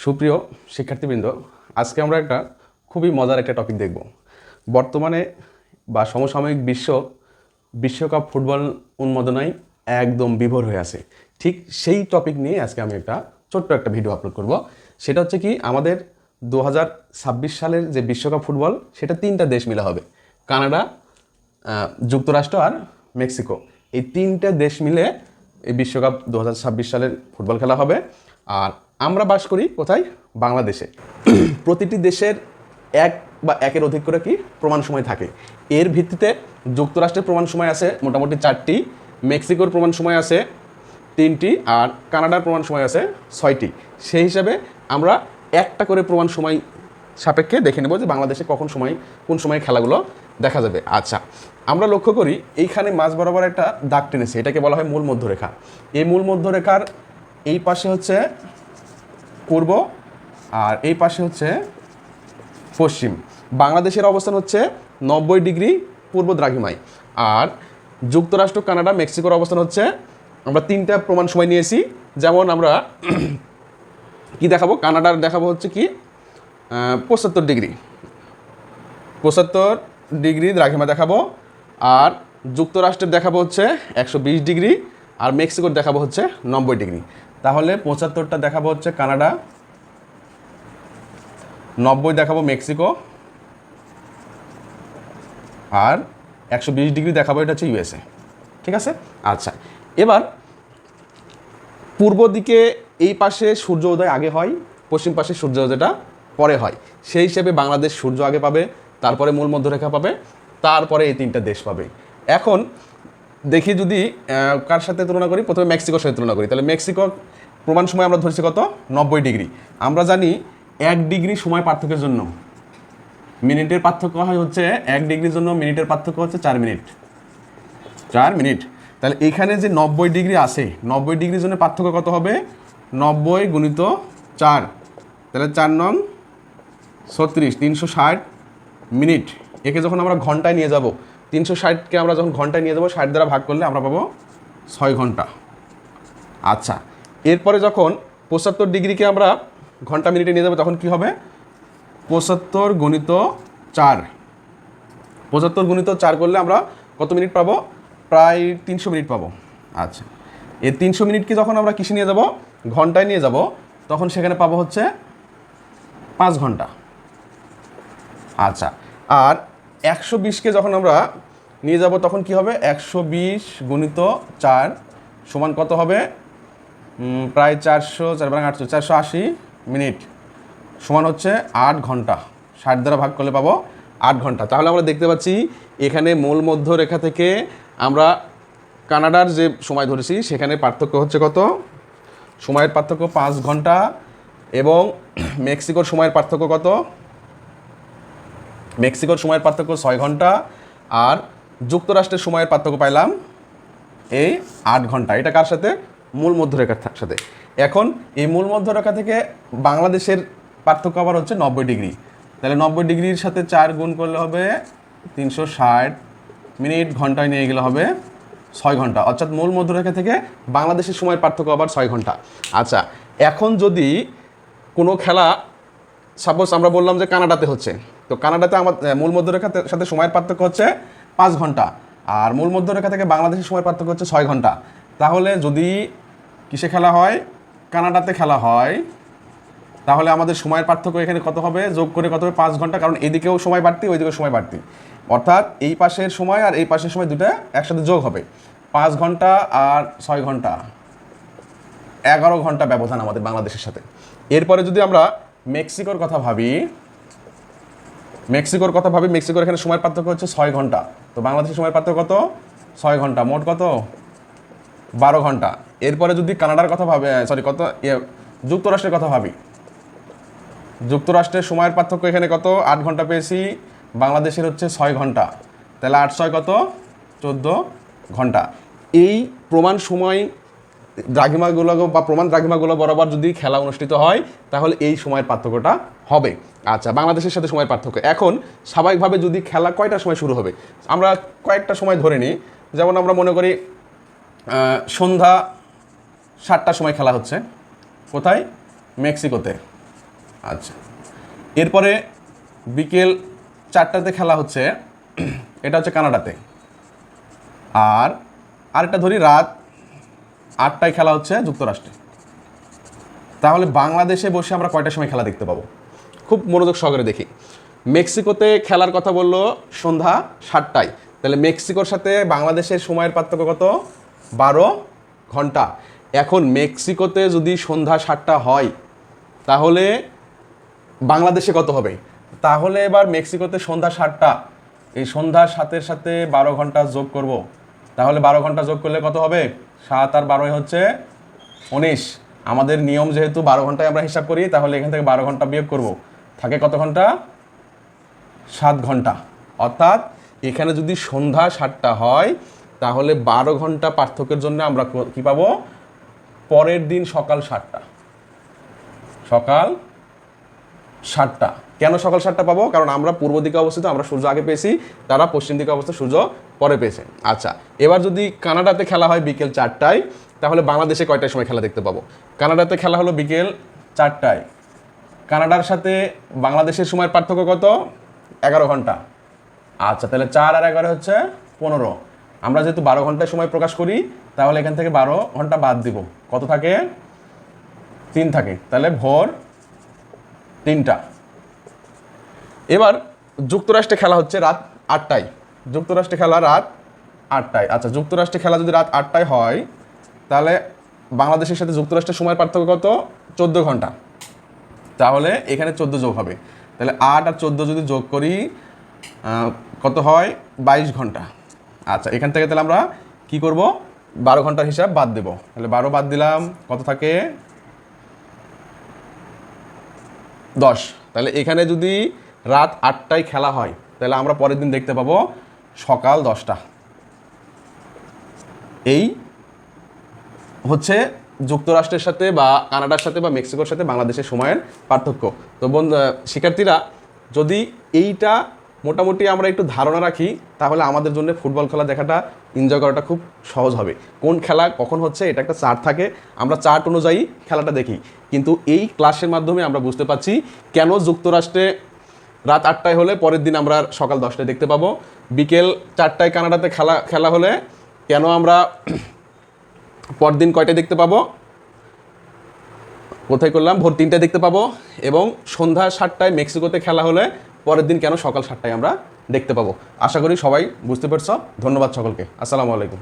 সুপ্রিয় শিক্ষার্থীবৃন্দ, আজকে আমরা একটা খুবই মজার একটা টপিক দেখব। বর্তমানে বা সমসাময়িক বিশ্বকাপ ফুটবল উন্মাদনায় একদম বিভোর হয়ে আছে। ঠিক সেই টপিক নিয়ে আজকে আমি ছোট্ট একটা ভিডিও আপলোড করব। সেটা হচ্ছে কি, আমাদের 2026 সালের যে বিশ্বকাপ ফুটবল, সেটা 3টা দেশ মিলে হবে। কানাডা, যুক্তরাষ্ট্র আর মেক্সিকো। এই 3টে দেশ মিলে এই বিশ্বকাপ 2026 সালের ফুটবল খেলা হবে। আর আমরা বাস করি কোথায়? বাংলাদেশে। প্রতিটি দেশের এক বা একের অধিক করে কি প্রমাণ সময় থাকে। এর ভিত্তিতে যুক্তরাষ্ট্রের প্রমাণ সময় আছে মোটামুটি 4টি, মেক্সিকোর প্রমাণ সময় আছে 3টি, আর কানাডার প্রমাণ সময় আছে 6টি। সেই হিসাবে আমরা একটা করে প্রমাণ সময় সাপেক্ষে দেখে নেব যে বাংলাদেশে কোন সময় খেলাগুলো দেখা যাবে। আচ্ছা, আমরা লক্ষ্য করি এইখানে মাঝ বরাবর একটা দাগ টেনেছে, এটাকে বলা হয় মূল মধ্যরেখা। এই মূল মধ্যরেখার এই পাশে হচ্ছে পূর্ব আর এই পাশে হচ্ছে পশ্চিম। বাংলাদেশের অবস্থান হচ্ছে 90 ডিগ্রি পূর্ব দ্রাঘিমায়, আর যুক্তরাষ্ট্র, কানাডা, মেক্সিকোর অবস্থান হচ্ছে, আমরা 3টা প্রমাণ সময় নিয়েছি। যেমন আমরা কি দেখাবো, কানাডার দেখাবো হচ্ছে কি 75 ডিগ্রি দ্রাঘিমা দেখাবো, আর যুক্তরাষ্ট্রের দেখাবো হচ্ছে 120 ডিগ্রি, আর মেক্সিকোর দেখাবো হচ্ছে 90 ডিগ্রি। তাহলে 75টা দেখাবো হচ্ছে কানাডা, 90 দেখাবো মেক্সিকো, আর 120 ডিগ্রি দেখাবো এটা হচ্ছে ইউএসএ। ঠিক আছে? আচ্ছা, এবার পূর্ব দিকে এই পাশে সূর্য উদয় আগে হয়, পশ্চিম পাশে সূর্য উদয়টা পরে হয়। সেই হিসেবে বাংলাদেশ সূর্য আগে পাবে, তারপরে মূল মধ্যরেখা পাবে, তারপরে এই 3টা দেশ পাবে। এখন দেখি যদি কার সাথে তুলনা করি, প্রথমে মেক্সিকোর সাথে তুলনা করি। তাহলে মেক্সিকোর প্রমাণ সময় আমরা ধরছি কত? 90 ডিগ্রি। আমরা জানি 1 ডিগ্রি সময় পার্থক্যের জন্য মিনিটের পার্থক্য হয় হচ্ছে 1 ডিগ্রির জন্য মিনিটের পার্থক্য হচ্ছে 4 মিনিট। তাহলে এখানে যে 90 ডিগ্রি আছে, 90 ডিগ্রির জন্য পার্থক্য কত হবে? 90 গুণিত 4, তাহলে 4 নং 36, 360 মিনিট। একে যখন আমরা ঘন্টায় নিয়ে যাব, 360কে আমরা যখন ঘন্টায় নিয়ে যাব, 60 দ্বারা ভাগ করলে আমরা পাবো 6 ঘন্টা। আচ্ছা, এরপরে যখন 75 ডিগ্রিকে আমরা ঘন্টা মিনিটে নিয়ে যাবো, তখন কি হবে? 75 গুণিত 4, 75 গুণিত 4 করলে আমরা কত মিনিট পাবো? প্রায় 300 মিনিট পাবো। আচ্ছা, এই 300 মিনিটকে যখন আমরা কিসে নিয়ে যাব? ঘন্টায় নিয়ে যাব, তখন সেখানে পাবো হচ্ছে 5 ঘন্টা। আচ্ছা, আর 120কে যখন আমরা নিয়ে যাব, তখন কি হবে? 120 গুণিত 4 সমান কত হবে? প্রায় 400, 4 480 মিনিট সমান হচ্ছে 8 ঘন্টা। 60 দ্বারা ভাগ করলে পাবো 8 ঘন্টা। তাহলে আমরা দেখতে পাচ্ছি এখানে মূল মধ্যরেখা থেকে আমরা কানাডার যে সময় ধরেছি, সেখানে পার্থক্য হচ্ছে কত? সময়ের পার্থক্য 5 ঘন্টা। এবং মেক্সিকোর সময়ের পার্থক্য কত? মেক্সিকোর সময়ের পার্থক্য 6 ঘন্টা। আর যুক্তরাষ্ট্রের সময়ের পার্থক্য পাইলাম এই 8 ঘন্টা। এটা কার সাথে? মূল মধ্যরেখার সাথে। এখন এই মূল মধ্যরেখা থেকে বাংলাদেশের পার্থক্য আবার হচ্ছে 90 ডিগ্রি। তাহলে 90 ডিগ্রির সাথে 4 গুণ করলে হবে 360 মিনিট, ঘন্টায় নিয়ে গেলে হবে 6 ঘন্টা। অর্থাৎ মূল মধ্যরেখা থেকে বাংলাদেশের সময়ের পার্থক্য আবার 6 ঘন্টা। আচ্ছা, এখন যদি কোনো খেলা, সাপোজ আমরা বললাম যে কানাডাতে হচ্ছে, তো কানাডাতে আমার মূল মধ্যরেখার সাথে সময়ের পার্থক্য হচ্ছে 5 ঘন্টা, আর মূল মধ্যরেখা থেকে বাংলাদেশের সময়ের পার্থক্য হচ্ছে 6 ঘন্টা। তাহলে যদি কিসে খেলা হয়? কানাডাতে খেলা হয়, তাহলে আমাদের সময়ের পার্থক্য এখানে কত হবে? যোগ করে কত হবে? 5 ঘন্টা, কারণ এদিকেও সময় বাড়তি, ওইদিকেও সময় বাড়তি। অর্থাৎ এই পাশের সময় আর এই পাশের সময় দুটো একসাথে যোগ হবে। 5 ঘন্টা আর 6 ঘন্টা, 11 ঘন্টা ব্যবধান আমাদের বাংলাদেশের সাথে। এরপরে যদি আমরা মেক্সিকোর কথা ভাবি, মেক্সিকোর এখানে সময়ের পার্থক্য হচ্ছে 6 ঘন্টা। তো বাংলাদেশের সময়ের পার্থক্য কত? 6 ঘন্টা, মোট কত? 12 ঘন্টা। এরপরে যদি কানাডার কথা ভাবে, যুক্তরাষ্ট্রের কথা ভাবি, যুক্তরাষ্ট্রের সময়ের পার্থক্য এখানে কত? 8 ঘন্টা পেয়েছি, বাংলাদেশের হচ্ছে 6 ঘন্টা। তাহলে 8 6 কত? 14 ঘন্টা। এই প্রমাণ সময় দ্রাঘিমাগুলো বা প্রমাণ দ্রাঘিমাগুলো বরাবর যদি খেলা অনুষ্ঠিত হয়, তাহলে এই সময়ের পার্থক্যটা হবে। আচ্ছা, বাংলাদেশের সাথে সময়ের পার্থক্য। এখন স্বাভাবিকভাবে যদি খেলা কয়টার সময় শুরু হবে, আমরা কয়েকটা সময় ধরে নিই। যেমন আমরা মনে করি সন্ধ্যা 7টার সময় খেলা হচ্ছে, কোথায়? মেক্সিকোতে। আচ্ছা, এরপরে বিকেল 4টাতে খেলা হচ্ছে, এটা হচ্ছে কানাডাতে। আর আরেকটা ধরি রাত 8টায় খেলা হচ্ছে যুক্তরাষ্ট্রে। তাহলে বাংলাদেশে বসে আমরা কয়টার সময় খেলা দেখতে পাবো? খুব মনোযোগ সহকারে দেখি। মেক্সিকোতে খেলার কথা বললো সন্ধ্যা 7টায়, তাহলে মেক্সিকোর সাথে বাংলাদেশের সময়ের পার্থক্য কত? 12 ঘন্টা। এখন মেক্সিকোতে যদি সন্ধ্যা 7টা হয় তাহলে বাংলাদেশে কত হবে? তাহলে এবার মেক্সিকোতে সন্ধ্যা 7টা, এই সন্ধ্যা 7-এর সাথে 12 ঘন্টা যোগ করব। তাহলে 12 ঘন্টা যোগ করলে কত হবে? 7 আর 12 হচ্ছে 19। আমাদের নিয়ম যেহেতু 12 ঘন্টায় আমরা হিসাব করি, তাহলে এখান থেকে 12 ঘন্টা বিয়োগ করব, থাকে কত ঘন্টা? 7 ঘন্টা। অর্থাৎ এখানে যদি সন্ধ্যা 7টা হয় তাহলে 12 ঘন্টা পার্থক্যের জন্য আমরা কি পাবো? পরের দিন সকাল 7টা। সকাল 7টা। কেন সকাল 7টা পাবো? কারণ আমরা পূর্ব দিকে অবস্থিত, আমরা সূর্য আগে পেয়েছি, তারা পশ্চিম দিকে অবস্থিত, সূর্য পরে পেয়েছে। আচ্ছা, এবার যদি কানাডাতে খেলা হয় বিকেল 4টায়, তাহলে বাংলাদেশে কয়টার সময় খেলা দেখতে পাবো? কানাডাতে খেলা হলো বিকেল 4টায়। কানাডার সাথে বাংলাদেশের সময়ের পার্থক্য কত? 11 ঘন্টা। আচ্ছা, তাহলে 4 আর 11 হচ্ছে 15। আমরা যেহেতু 12 ঘন্টায় সময় প্রকাশ করি, তাহলে এখান থেকে 12 ঘন্টা বাদ দিব, কত থাকে? 3 থাকে। তাহলে ভোর 3টা। এবার যুক্তরাষ্ট্রে খেলা হচ্ছে রাত 8টায়। যুক্তরাষ্ট্রে খেলা রাত 8টায়। আচ্ছা, যুক্তরাষ্ট্রে খেলা যদি রাত 8টায় হয় তাহলে বাংলাদেশের সাথে যুক্তরাষ্ট্রের সময়ের পার্থক্য কত? 14 ঘন্টা। তাহলে এখানে 14 যোগ হবে। তাহলে 8 আর 14 যদি যোগ করি কত হয়? 22 ঘন্টা। আচ্ছা, এখান থেকে তাহলে আমরা কি করব? 12 ঘন্টার হিসাব বাদ দেব। তাহলে 12 বাদ দিলাম, কত থাকে? 10। তাহলে এখানে যদি রাত 8টায় খেলা হয় তাহলে আমরা পরের দিন দেখতে পাবো সকাল 10টা। এই হচ্ছে যুক্তরাষ্ট্রের সাথে বা কানাডার সাথে বা মেক্সিকোর সাথে বাংলাদেশের সময়ের পার্থক্য। তো শিক্ষার্থীরা, যদি এইটা মোটামুটি আমরা একটু ধারণা রাখি তাহলে আমাদের জন্য ফুটবল খেলা দেখাটা, এনজয় করাটা খুব সহজ হবে। কোন খেলা কখন হচ্ছে এটা একটা চার্ট থাকে, আমরা চার্ট অনুযায়ী খেলাটা দেখি। কিন্তু এই ক্লাসের মাধ্যমে আমরা বুঝতে পারছি কেন যুক্তরাষ্ট্রে রাত 8টায় হলে পরের দিন আমরা সকাল 10টায় দেখতে পাবো, বিকেল 4টায় কানাডাতে খেলা হলে কেন আমরা পরদিন কয়টায় দেখতে পাবো, কোথায় করলাম, ভোর 3টায় দেখতে পাবো, এবং সন্ধ্যা 7টায় মেক্সিকোতে খেলা হলে পরের দিন কেন সকাল 7টায় আমরা দেখতে পাবো। আশা করি সবাই বুঝতে পারছো। ধন্যবাদ সকলকে। আসসালামু আলাইকুম।